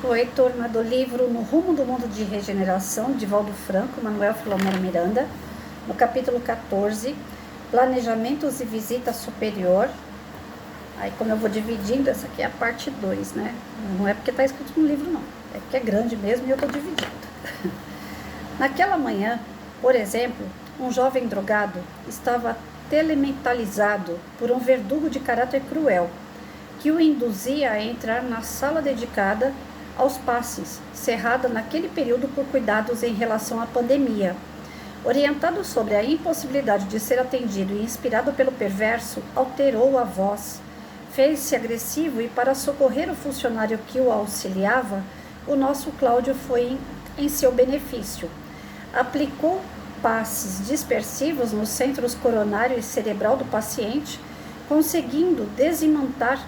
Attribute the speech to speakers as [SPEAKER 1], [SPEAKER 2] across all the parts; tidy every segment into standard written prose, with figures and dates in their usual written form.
[SPEAKER 1] Oi, turma do livro No Rumo do Mundo de Regeneração, de Valdo Franco, Manuel Filomeno Miranda, no capítulo 14, Planejamentos e Visita Superior. Aí, como eu vou dividindo, essa aqui é a parte 2, né? Não é porque está escrito no livro, não. É porque é grande mesmo e eu estou dividindo. Naquela manhã, por exemplo, um jovem drogado estava telementalizado por um verdugo de caráter cruel, que o induzia a entrar na sala dedicada aos passes, cerrada naquele período por cuidados em relação à pandemia. Orientado sobre a impossibilidade de ser atendido e inspirado pelo perverso, alterou a voz, fez-se agressivo e, para socorrer o funcionário que o auxiliava, o nosso Cláudio foi em seu benefício. Aplicou passes dispersivos nos centros coronário e cerebral do paciente, conseguindo desimantar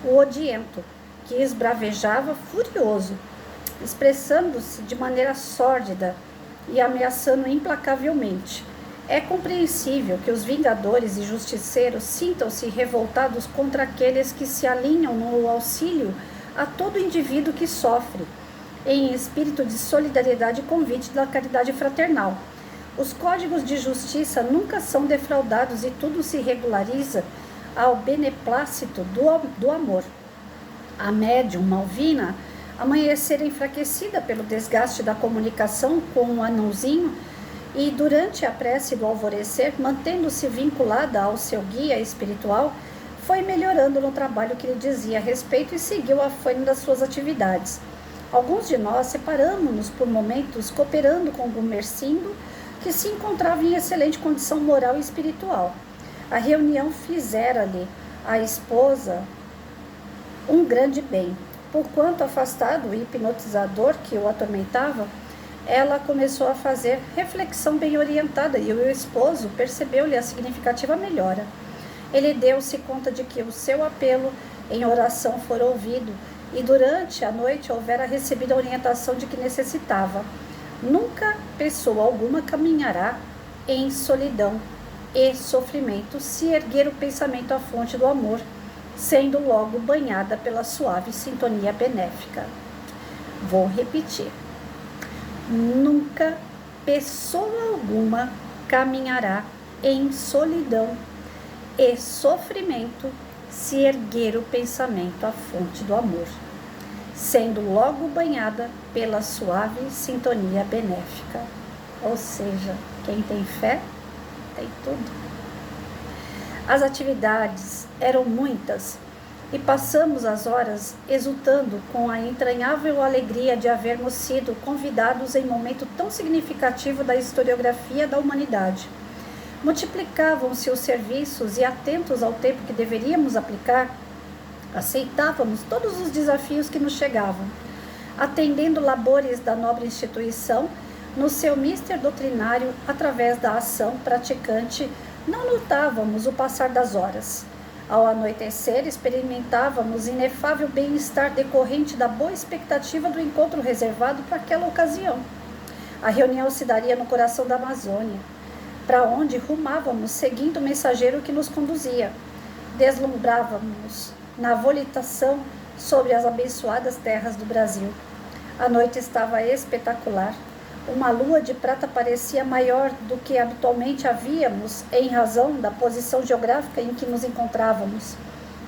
[SPEAKER 1] o odiento, que esbravejava furioso, expressando-se de maneira sórdida e ameaçando implacavelmente. É compreensível que os vingadores e justiceiros sintam-se revoltados contra aqueles que se alinham no auxílio a todo indivíduo que sofre, em espírito de solidariedade e convite da caridade fraternal. Os códigos de justiça nunca são defraudados e tudo se regulariza ao beneplácito do amor. A médium Malvina amanhecera enfraquecida pelo desgaste da comunicação com o anãozinho e, durante a prece do alvorecer, mantendo-se vinculada ao seu guia espiritual, foi melhorando no trabalho que lhe dizia a respeito e seguiu a fome das suas atividades. Alguns de nós separamos-nos por momentos cooperando com o Gumercindo, que se encontrava em excelente condição moral e espiritual. A reunião fizera-lhe a esposa um grande bem. Porquanto afastado o hipnotizador que o atormentava, ela começou a fazer reflexão bem orientada e o esposo percebeu-lhe a significativa melhora. Ele deu-se conta de que o seu apelo em oração fora ouvido e durante a noite houvera recebido a orientação de que necessitava. Nunca pessoa alguma caminhará em solidão e sofrimento se erguer o pensamento à fonte do amor, sendo logo banhada pela suave sintonia benéfica. Vou repetir. Nunca pessoa alguma caminhará em solidão e sofrimento se erguer o pensamento à fonte do amor, sendo logo banhada pela suave sintonia benéfica. Ou seja, quem tem fé, tem tudo. As atividades eram muitas e passamos as horas exultando com a entranhável alegria de havermos sido convidados em momento tão significativo da historiografia da humanidade. Multiplicavam-se os serviços e, atentos ao tempo que deveríamos aplicar, aceitávamos todos os desafios que nos chegavam, atendendo labores da nobre instituição no seu mister doutrinário através da ação praticante. Não notávamos o passar das horas. Ao anoitecer, experimentávamos inefável bem-estar decorrente da boa expectativa do encontro reservado para aquela ocasião. A reunião se daria no coração da Amazônia, para onde rumávamos seguindo o mensageiro que nos conduzia. Deslumbrávamos na volitação sobre as abençoadas terras do Brasil. A noite estava espetacular. Uma lua de prata parecia maior do que habitualmente havíamos, em razão da posição geográfica em que nos encontrávamos.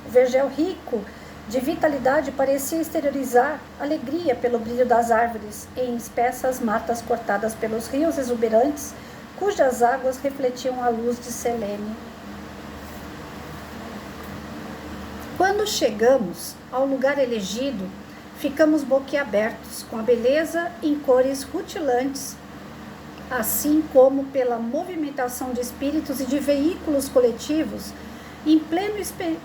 [SPEAKER 1] O vergel rico de vitalidade parecia exteriorizar alegria pelo brilho das árvores, em espessas matas cortadas pelos rios exuberantes, cujas águas refletiam a luz de Selene. Quando chegamos ao lugar elegido, ficamos boquiabertos com a beleza em cores rutilantes, assim como pela movimentação de espíritos e de veículos coletivos em pleno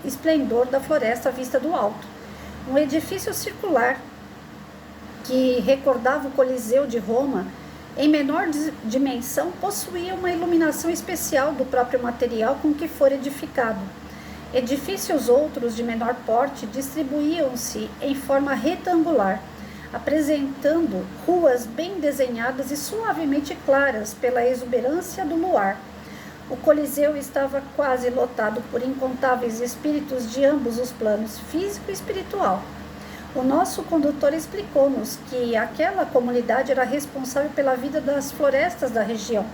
[SPEAKER 1] esplendor da floresta à vista do alto. Um edifício circular que recordava o Coliseu de Roma, em menor dimensão, possuía uma iluminação especial do próprio material com que fora edificado. Edifícios outros de menor porte distribuíam-se em forma retangular, apresentando ruas bem desenhadas e suavemente claras pela exuberância do luar. O Coliseu estava quase lotado por incontáveis espíritos de ambos os planos, físico e espiritual. O nosso condutor explicou-nos que aquela comunidade era responsável pela vida das florestas da região,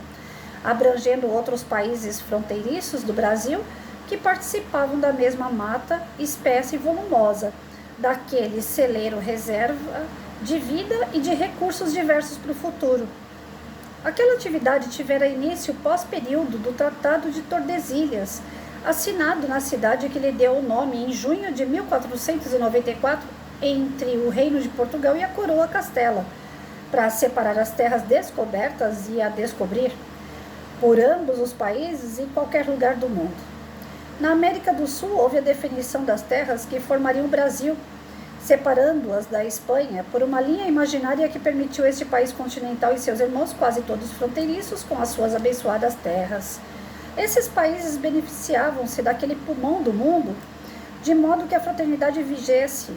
[SPEAKER 1] abrangendo outros países fronteiriços do Brasil que participavam da mesma mata, espécie volumosa, daquele celeiro reserva de vida e de recursos diversos para o futuro. Aquela atividade tivera início pós-período do Tratado de Tordesilhas, assinado na cidade que lhe deu o nome em junho de 1494 entre o Reino de Portugal e a Coroa Castela, para separar as terras descobertas e a descobrir por ambos os países em qualquer lugar do mundo. Na América do Sul houve a definição das terras que formariam o Brasil, separando-as da Espanha por uma linha imaginária que permitiu este país continental e seus irmãos, quase todos fronteiriços, com as suas abençoadas terras. Esses países beneficiavam-se daquele pulmão do mundo, de modo que a fraternidade vigesse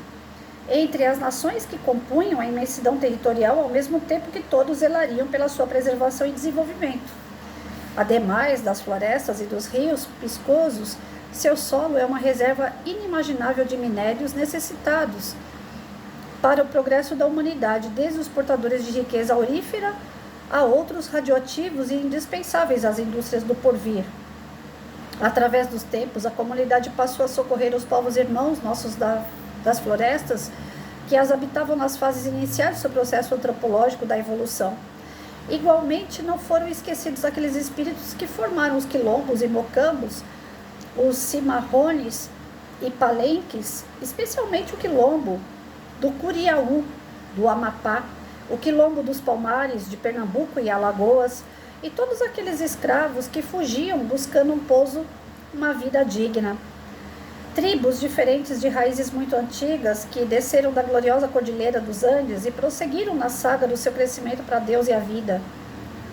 [SPEAKER 1] entre as nações que compunham a imensidão territorial, ao mesmo tempo que todos zelariam pela sua preservação e desenvolvimento. Ademais das florestas e dos rios piscosos, seu solo é uma reserva inimaginável de minérios necessitados para o progresso da humanidade, desde os portadores de riqueza aurífera a outros radioativos e indispensáveis às indústrias do porvir. Através dos tempos, a comunidade passou a socorrer os povos irmãos nossos das florestas que as habitavam nas fases iniciais do processo antropológico da evolução. Igualmente, não foram esquecidos aqueles espíritos que formaram os quilombos e mocambos, os cimarrones e palenques, especialmente o quilombo do Curiaú, do Amapá, o quilombo dos Palmares, de Pernambuco e Alagoas, e todos aqueles escravos que fugiam buscando um pouso, uma vida digna. Tribos diferentes de raízes muito antigas que desceram da gloriosa cordilheira dos Andes e prosseguiram na saga do seu crescimento para Deus e a vida.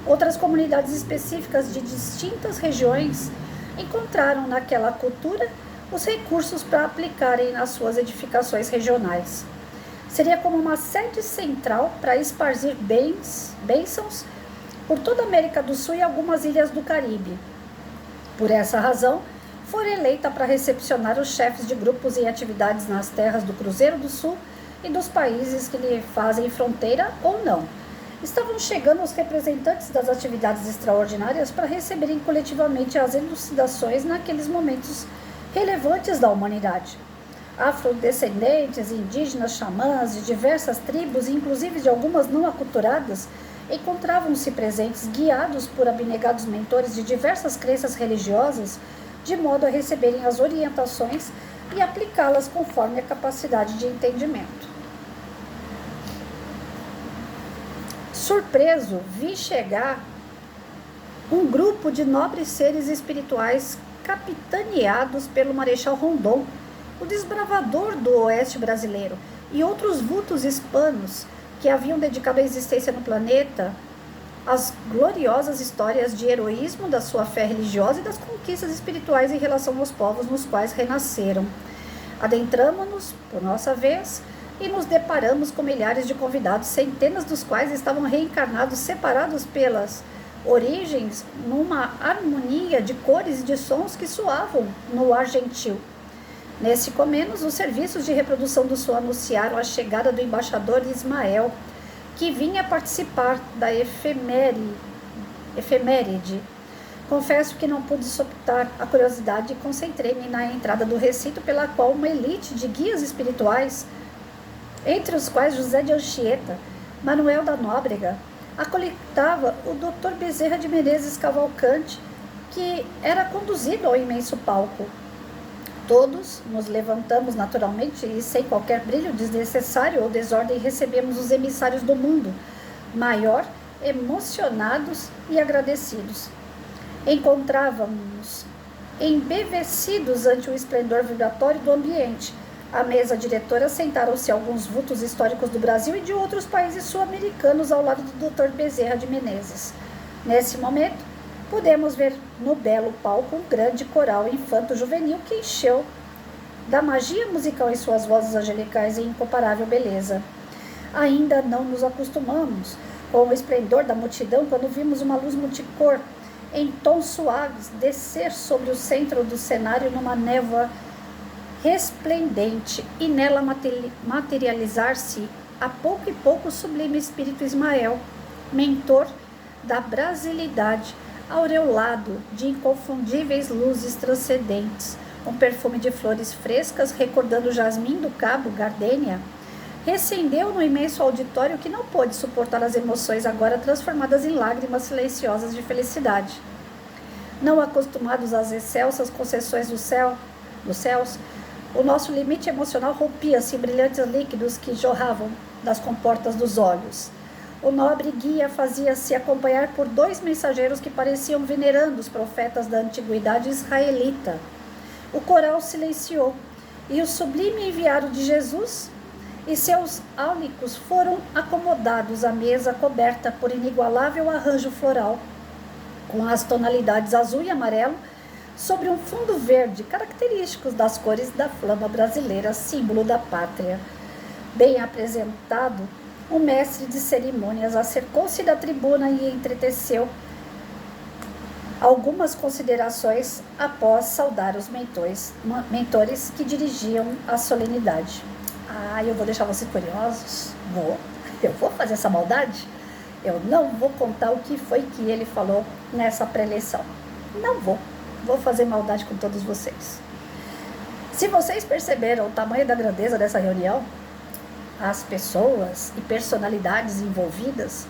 [SPEAKER 1] Outras comunidades específicas de distintas regiões encontraram naquela cultura os recursos para aplicarem nas suas edificações regionais. Seria como uma sede central para esparzir bênçãos por toda a América do Sul e algumas ilhas do Caribe. Por essa razão, foi eleita para recepcionar os chefes de grupos em atividades nas terras do Cruzeiro do Sul e dos países que lhe fazem fronteira ou não. Estavam chegando os representantes das atividades extraordinárias para receberem coletivamente as elucidações naqueles momentos relevantes da humanidade. Afrodescendentes, indígenas, xamãs de diversas tribos, inclusive de algumas não aculturadas, encontravam-se presentes, guiados por abnegados mentores de diversas crenças religiosas, de modo a receberem as orientações e aplicá-las conforme a capacidade de entendimento. Surpreso, vi chegar um grupo de nobres seres espirituais capitaneados pelo Marechal Rondon, o desbravador do oeste brasileiro, e outros vultos hispanos que haviam dedicado a existência no planeta às gloriosas histórias de heroísmo da sua fé religiosa e das conquistas espirituais em relação aos povos nos quais renasceram. Adentramo-nos, por nossa vez, e nos deparamos com milhares de convidados, centenas dos quais estavam reencarnados, separados pelas origens, numa harmonia de cores e de sons que soavam no ar gentil. Nesse comenos, os serviços de reprodução do som anunciaram a chegada do embaixador Ismael, que vinha participar da efeméride. Confesso que não pude suportar a curiosidade e concentrei-me na entrada do recinto, pela qual uma elite de guias espirituais, entre os quais José de Anchieta, Manuel da Nóbrega, acolitava o Dr. Bezerra de Menezes Cavalcante, que era conduzido ao imenso palco. Todos nos levantamos naturalmente e sem qualquer brilho desnecessário ou desordem recebemos os emissários do mundo maior, emocionados e agradecidos. Encontrávamos-nos embevecidos ante o esplendor vibratório do ambiente. À mesa diretora sentaram-se alguns vultos históricos do Brasil e de outros países sul-americanos ao lado do Dr. Bezerra de Menezes. Nesse momento, pudemos ver no belo palco um grande coral infanto-juvenil que encheu da magia musical em suas vozes angelicais e incomparável beleza. Ainda não nos acostumamos com o esplendor da multidão quando vimos uma luz multicor, em tons suaves, descer sobre o centro do cenário numa névoa resplendente, e nela materializar-se a pouco e pouco o sublime espírito Ismael, mentor da brasilidade, aureolado de inconfundíveis luzes transcendentes, um perfume de flores frescas, recordando o jasmim do cabo, gardênia, recendeu no imenso auditório que não pôde suportar as emoções agora transformadas em lágrimas silenciosas de felicidade. Não acostumados às excelsas concessões dos céus, o nosso limite emocional rompia-se em brilhantes líquidos que jorravam das comportas dos olhos. O nobre guia fazia-se acompanhar por 2 mensageiros que pareciam venerando os profetas da antiguidade israelita. O coral silenciou, e o sublime enviado de Jesus e seus áulicos foram acomodados à mesa coberta por inigualável arranjo floral, com as tonalidades azul e amarelo, sobre um fundo verde, característicos das cores da flama brasileira, símbolo da pátria. Bem apresentado, o mestre de cerimônias acercou-se da tribuna e entreteceu algumas considerações após saudar os mentores que dirigiam a solenidade. Eu vou deixar vocês curiosos? Eu vou fazer essa maldade? Eu não vou contar o que foi que ele falou nessa preleção. Não vou fazer maldade com todos vocês. Se vocês perceberam o tamanho da grandeza dessa reunião, as pessoas e personalidades envolvidas,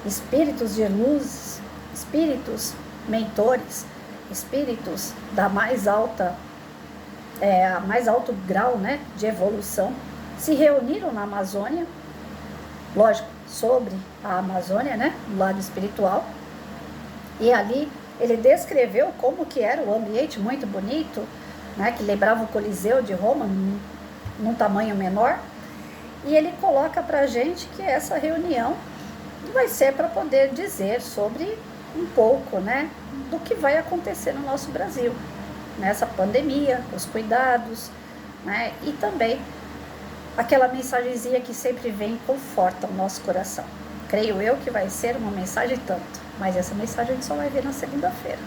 [SPEAKER 1] espíritos de luz, espíritos mentores, espíritos da mais alto grau, né, de evolução, se reuniram na Amazônia, lógico, sobre a Amazônia, né, do lado espiritual, e ali ele descreveu como que era o ambiente muito bonito, né, que lembrava o Coliseu de Roma, num tamanho menor, e ele coloca pra gente que essa reunião vai ser para poder dizer sobre um pouco, né, do que vai acontecer no nosso Brasil, nessa pandemia, os cuidados, né, e também aquela mensagenzinha que sempre vem e conforta o nosso coração. Creio eu que vai ser uma mensagem tanto, mas essa mensagem a gente só vai ver na segunda-feira.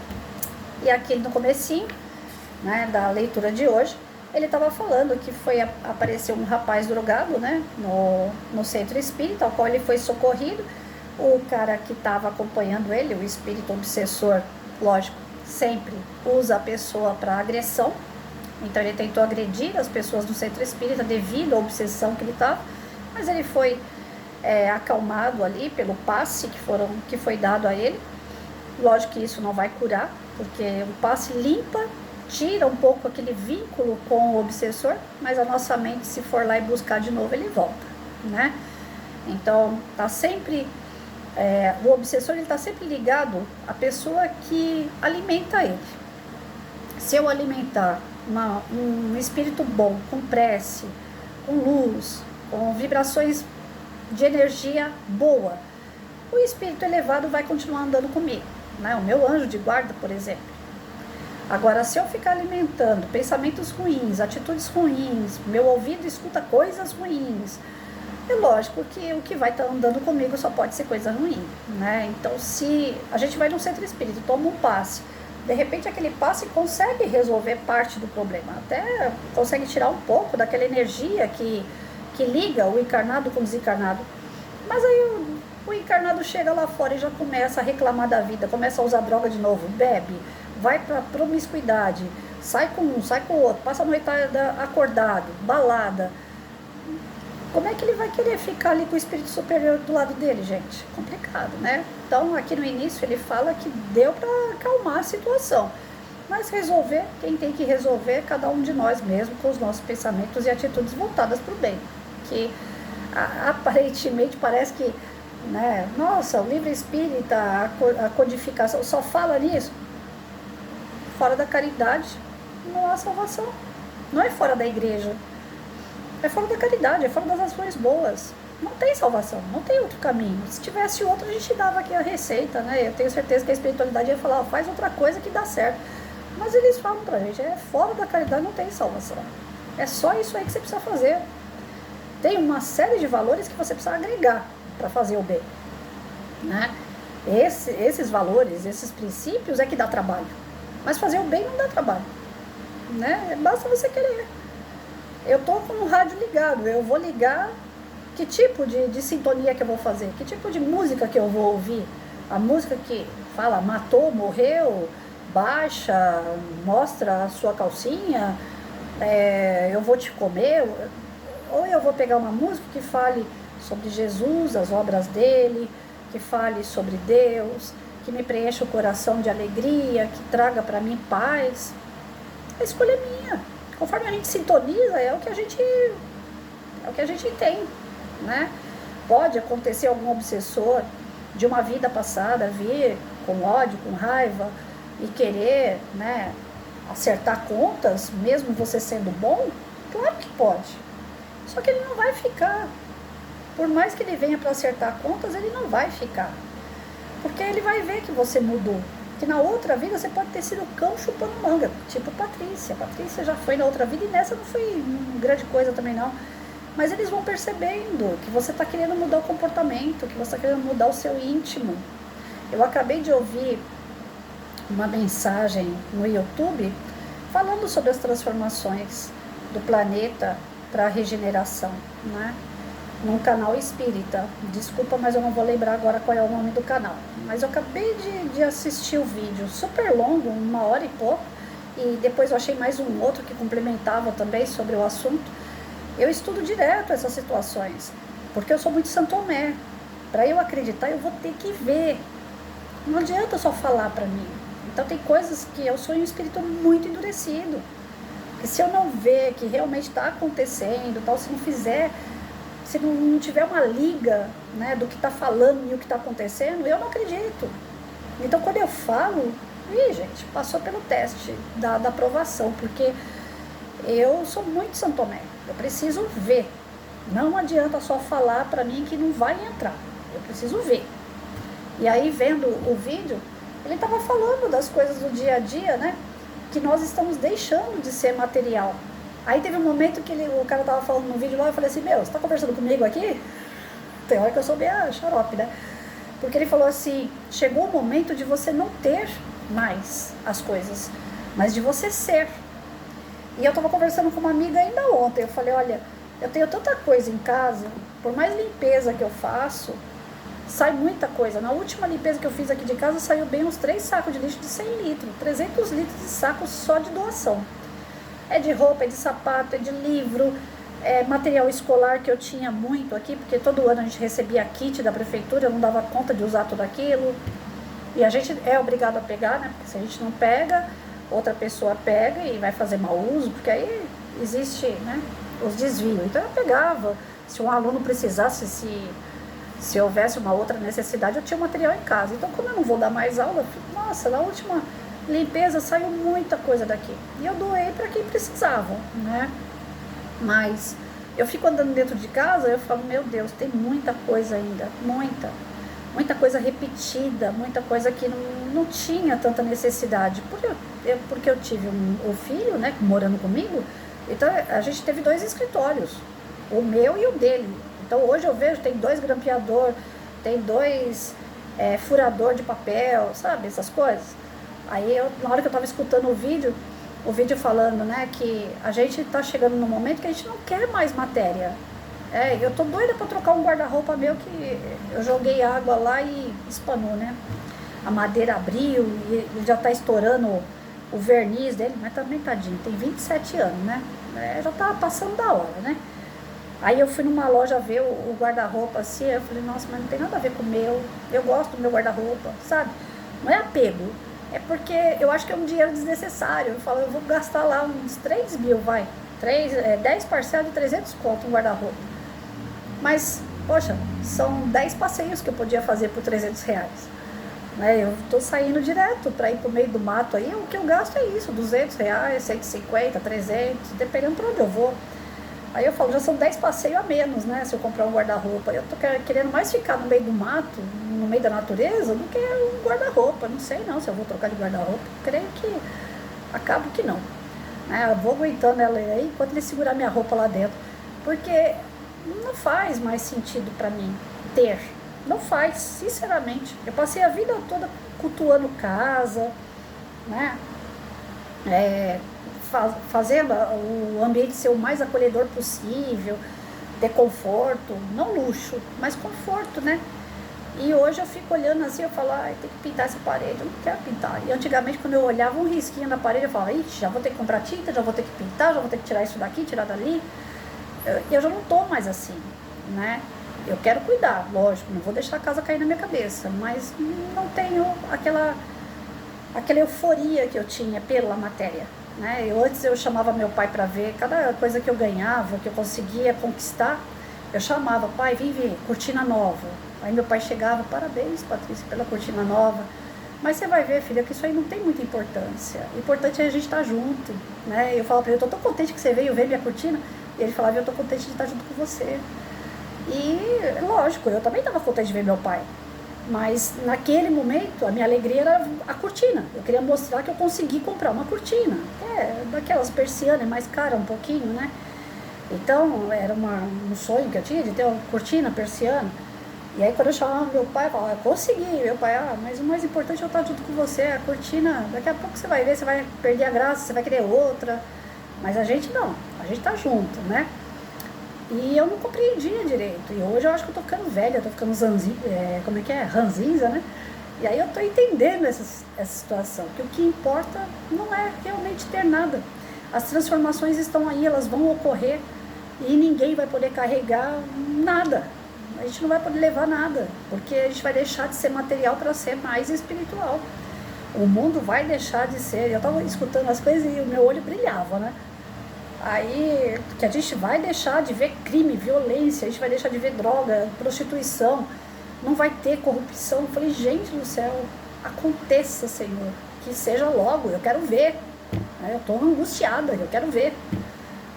[SPEAKER 1] E aqui no comecinho, né, da leitura de hoje, ele estava falando que apareceu um rapaz drogado, né, no centro espírita, ao qual ele foi socorrido. O cara que estava acompanhando ele, o espírito obsessor, lógico, sempre usa a pessoa para agressão. Então ele tentou agredir as pessoas do centro espírita devido à obsessão que ele estava, mas ele foi acalmado ali pelo passe que foi dado a ele. Lógico que isso não vai curar, porque o passe limpa, tira um pouco aquele vínculo com o obsessor, mas a nossa mente, se for lá e buscar de novo, ele volta, né? Então tá sempre o obsessor, ele está sempre ligado à pessoa que alimenta ele. Se eu alimentar um espírito bom, com prece, com luz, com vibrações de energia boa, o espírito elevado vai continuar andando comigo, né? O meu anjo de guarda, por exemplo. Agora, se eu ficar alimentando pensamentos ruins, atitudes ruins, meu ouvido escuta coisas ruins, é lógico que o que vai estar andando comigo só pode ser coisa ruim, né? Então, se a gente vai no centro espírita, toma um passe, de repente aquele passe consegue resolver parte do problema, até consegue tirar um pouco daquela energia que liga o encarnado com o desencarnado. Mas aí o encarnado chega lá fora e já começa a reclamar da vida, começa a usar droga de novo, bebe, vai para promiscuidade, sai com um, sai com o outro, passa a noitada acordado, balada. Como é que ele vai querer ficar ali com o espírito superior do lado dele, gente? Complicado, né? Então, aqui no início ele fala que deu para acalmar a situação. Mas resolver, quem tem que resolver é cada um de nós mesmo, com os nossos pensamentos e atitudes voltadas para o bem. Que aparentemente parece que, né, nossa, o livro espírita, a codificação, só fala nisso. Fora da caridade não há salvação. Não é fora da igreja. É fora da caridade, é fora das ações boas. Não tem salvação, não tem outro caminho. Se tivesse outro, a gente dava aqui a receita, né? Eu tenho certeza que a espiritualidade ia falar, faz outra coisa que dá certo. Mas eles falam pra gente, fora da caridade não tem salvação. É só isso aí que você precisa fazer. Tem uma série de valores que você precisa agregar para fazer o bem, né? Esses valores, esses princípios é que dá trabalho. Mas fazer o bem não dá trabalho, né? Basta você querer. eu tô com o rádio ligado, eu vou ligar, que tipo de sintonia que eu vou fazer, que tipo de música que eu vou ouvir, a música que fala matou, morreu, baixa, mostra a sua calcinha, eu vou te comer, ou eu vou pegar uma música que fale sobre Jesus, as obras dele, que fale sobre Deus, que me preencha o coração de alegria, que traga para mim paz. A escolha é minha. Conforme a gente sintoniza, é o que a gente tem, né? Pode acontecer algum obsessor de uma vida passada vir com ódio, com raiva e querer, né, acertar contas, mesmo você sendo bom? Claro que pode. Só que ele não vai ficar. Por mais que ele venha para acertar contas, ele não vai ficar. Porque ele vai ver que você mudou. Que na outra vida você pode ter sido cão chupando manga, tipo Patrícia. Patrícia já foi na outra vida e nessa não foi grande coisa também não. Mas eles vão percebendo que você está querendo mudar o comportamento, que você está querendo mudar o seu íntimo. Eu acabei de ouvir uma mensagem no YouTube falando sobre as transformações do planeta para a regeneração, né? Num canal espírita. Desculpa, mas eu não vou lembrar agora qual é o nome do canal. Mas eu acabei de assistir o vídeo, super longo, 1 hora e pouco, e depois eu achei mais um outro que complementava também sobre o assunto. Eu estudo direto essas situações, porque eu sou muito São Tomé. Para eu acreditar, eu vou ter que ver. Não adianta só falar para mim. Então tem coisas que eu sou um espírito muito endurecido. Que se eu não ver que realmente está acontecendo, tal, se não fizer, se não tiver uma liga, né, do que está falando e o que está acontecendo, eu não acredito. Então quando eu falo, gente, passou pelo teste da aprovação, porque eu sou muito São Tomé, eu preciso ver. Não adianta só falar para mim que não vai entrar, eu preciso ver. E aí vendo o vídeo, ele estava falando das coisas do dia a dia, né, que nós estamos deixando de ser material. Aí teve um momento que o cara tava falando no vídeo lá, eu falei assim, você tá conversando comigo aqui? Tem hora que eu sou bem xarope, né? Porque ele falou assim, chegou o momento de você não ter mais as coisas, mas de você ser. E eu tava conversando com uma amiga ainda ontem, eu falei, olha, eu tenho tanta coisa em casa, por mais limpeza que eu faço, sai muita coisa. Na última limpeza que eu fiz aqui de casa, saiu bem uns 3 sacos de lixo de 100 litros, 300 litros de saco só de doação. É de roupa, é de sapato, é de livro, é material escolar que eu tinha muito aqui, porque todo ano a gente recebia kit da prefeitura, eu não dava conta de usar tudo aquilo. E a gente é obrigado a pegar, né? Porque se a gente não pega, outra pessoa pega e vai fazer mau uso, porque aí existe, né, os desvios. Então eu pegava, se um aluno precisasse, se houvesse uma outra necessidade, eu tinha material em casa. Então como eu não vou dar mais aula, nossa, na última limpeza saiu muita coisa daqui e eu doei para quem precisava, né? Mas eu fico andando dentro de casa, eu falo, meu Deus, tem muita coisa ainda, muita coisa repetida, muita coisa que não tinha tanta necessidade, porque eu tive um filho, né, morando comigo. Então a gente teve 2 escritórios, o meu e o dele. Então hoje eu vejo, tem 2 grampeador, tem 2 furador de papel, sabe, essas coisas. Aí na hora que eu estava escutando o vídeo falando, né, que a gente está chegando num momento que a gente não quer mais matéria. Eu tô doida para trocar um guarda-roupa meu que eu joguei água lá e espanou, né? A madeira abriu e já está estourando o verniz dele, mas também tadinho, tem 27 anos, né? Já tá passando da hora, né? Aí eu fui numa loja ver o guarda-roupa assim, eu falei, nossa, mas não tem nada a ver com o meu, eu gosto do meu guarda-roupa, sabe? Não é apego. É porque eu acho que é um dinheiro desnecessário. Eu falo, eu vou gastar lá uns 3 mil, 10 parcelas de 300 conto um guarda-roupa. Mas, poxa, são 10 passeios que eu podia fazer por 300 reais. Né? Eu tô saindo direto para ir pro meio do mato aí, o que eu gasto é isso, 200 reais, 150, 300, dependendo para onde eu vou. Aí eu falo, já são 10 passeios a menos, né, se eu comprar um guarda-roupa. Eu tô querendo mais ficar no meio do mato, no meio da natureza, do que um guarda-roupa. Não sei não se eu vou trocar de guarda-roupa, creio que acabo que não. Eu vou aguentando ela aí enquanto ele segurar minha roupa lá dentro. Porque não faz mais sentido para mim ter. Não faz, sinceramente. Eu passei a vida toda cultuando casa, né? fazer o ambiente ser o mais acolhedor possível, ter conforto, não luxo, mas conforto, né? E hoje eu fico olhando assim, eu falo, ai, tem que pintar essa parede, eu não quero pintar. E antigamente, quando eu olhava um risquinho na parede, eu falava, ixi, já vou ter que comprar tinta, já vou ter que pintar, já vou ter que tirar isso daqui, tirar dali. Eu já não tô mais assim, né? Eu quero cuidar, lógico, não vou deixar a casa cair na minha cabeça, mas não tenho aquela euforia que eu tinha pela matéria, né? Antes eu chamava meu pai para ver cada coisa que eu ganhava, que eu conseguia conquistar, eu chamava, pai, vem ver, cortina nova. Aí meu pai chegava, parabéns, Patrícia, pela cortina nova. Mas você vai ver, filha, que isso aí não tem muita importância. O importante é a gente estar junto, né? Eu falava para ele, eu tô tão contente que você veio ver minha cortina. E ele falava, eu tô contente de estar junto com você. E, lógico, eu também estava contente de ver meu pai. Mas, naquele momento, a minha alegria era a cortina. Eu queria mostrar que eu consegui comprar uma cortina. Daquelas persianas, mais cara um pouquinho, né? Então, era um sonho que eu tinha de ter uma cortina persiana. E aí, quando eu chamava meu pai, eu falava, consegui. Meu pai, mas o mais importante é eu estar junto com você. A cortina, daqui a pouco você vai ver, você vai perder a graça, você vai querer outra. Mas a gente não, a gente tá junto, né? E eu não compreendia direito. E hoje eu acho que eu tô ficando velha, eu tô ficando ranzinza, né? E aí eu tô entendendo essa situação, que o que importa não é realmente ter nada. As transformações estão aí, elas vão ocorrer e ninguém vai poder carregar nada. A gente não vai poder levar nada, porque a gente vai deixar de ser material para ser mais espiritual. O mundo vai deixar de ser... Eu tava escutando as coisas e o meu olho brilhava, né? Aí, que a gente vai deixar de ver crime, violência, a gente vai deixar de ver droga, prostituição, não vai ter corrupção. Eu falei, gente do céu, aconteça, Senhor, que seja logo, eu quero ver. Eu estou angustiada, eu quero ver.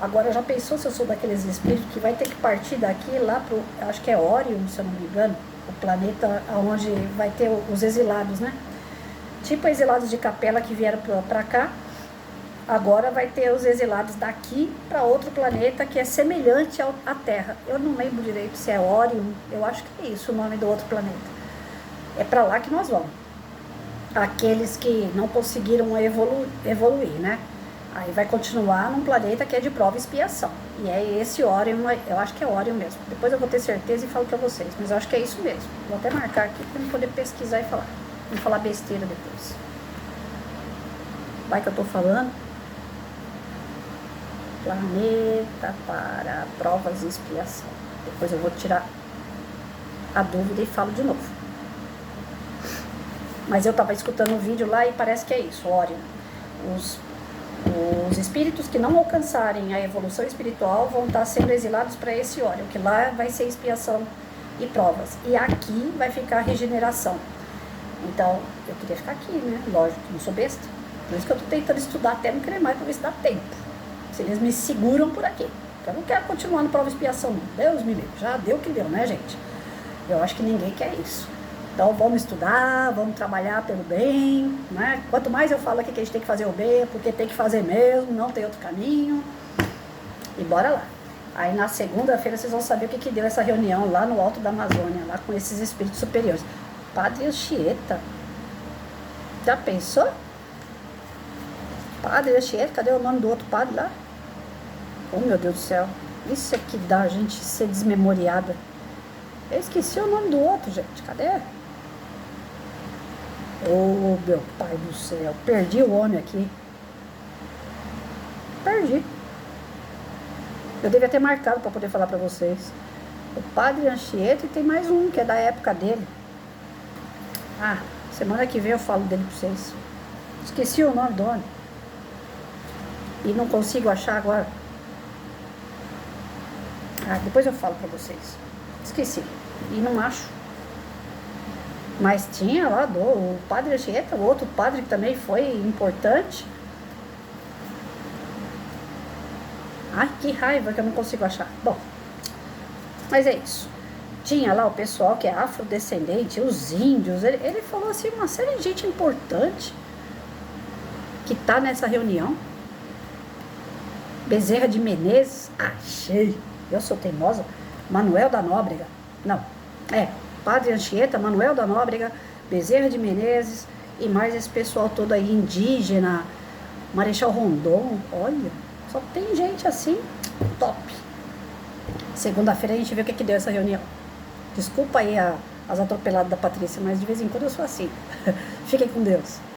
[SPEAKER 1] Agora, já pensou se eu sou daqueles espíritos que vai ter que partir daqui lá pro, acho que é Orion, se eu não me engano, o planeta onde vai ter os exilados, né? Tipo exilados de Capela que vieram para cá. Agora vai ter os exilados daqui para outro planeta que é semelhante à Terra. Eu não lembro direito se é Orion, eu acho que é isso o nome do outro planeta. É para lá que nós vamos. Aqueles que não conseguiram evoluir, né? Aí vai continuar num planeta que é de prova e expiação. E é esse Orion, eu acho que é Orion mesmo. Depois eu vou ter certeza e falo para vocês, mas eu acho que é isso mesmo. Vou até marcar aqui para eu poder pesquisar e falar. Não falar besteira depois. Vai que eu tô falando. Planeta para provas e expiação. Depois eu vou tirar a dúvida e falo de novo. Mas eu estava escutando o vídeo lá e parece que é isso, Orion. Os espíritos que não alcançarem a evolução espiritual vão estar sendo exilados para esse Orion, que lá vai ser expiação e provas. E aqui vai ficar a regeneração. Então, eu queria ficar aqui, né? Lógico, não sou besta. Por isso que eu estou tentando estudar até não querer mais para ver se dá tempo. Se eles me seguram por aqui. Eu não quero continuar no prova e expiação, não. Deus me livre. Já deu o que deu, né, gente? Eu acho que ninguém quer isso. Então, vamos estudar, vamos trabalhar pelo bem, né? Quanto mais eu falo aqui que a gente tem que fazer o bem, porque tem que fazer mesmo, não tem outro caminho. E bora lá. Aí, na segunda-feira, vocês vão saber o que deu essa reunião lá no alto da Amazônia, lá com esses espíritos superiores. Padre Anchieta. Já pensou? Padre Anchieta, cadê o nome do outro padre lá? Oh, meu Deus do céu. Isso é que dá a gente ser desmemoriada. Eu esqueci o nome do outro, gente. Cadê? Oh, meu pai do céu. Perdi o homem aqui. Perdi. Eu devia ter marcado para poder falar para vocês. O Padre Anchieta e tem mais um, que é da época dele. Ah, semana que vem eu falo dele para vocês. Esqueci o nome do homem. E não consigo achar agora. Ah, depois eu falo para vocês. Esqueci. E não acho. Mas tinha lá o Padre Anchieta, o outro padre que também foi importante. Ai, que raiva que eu não consigo achar. Bom, mas é isso. Tinha lá o pessoal que é afrodescendente, os índios. Ele falou assim, uma série de gente importante que tá nessa reunião. Bezerra de Menezes, achei. Eu sou teimosa. Manuel da Nóbrega. Não, Padre Anchieta, Manuel da Nóbrega, Bezerra de Menezes e mais esse pessoal todo aí indígena, Marechal Rondon, olha, só tem gente assim, top. Segunda-feira a gente vê o que deu essa reunião. Desculpa aí as atropeladas da Patrícia, mas de vez em quando eu sou assim. Fiquem com Deus.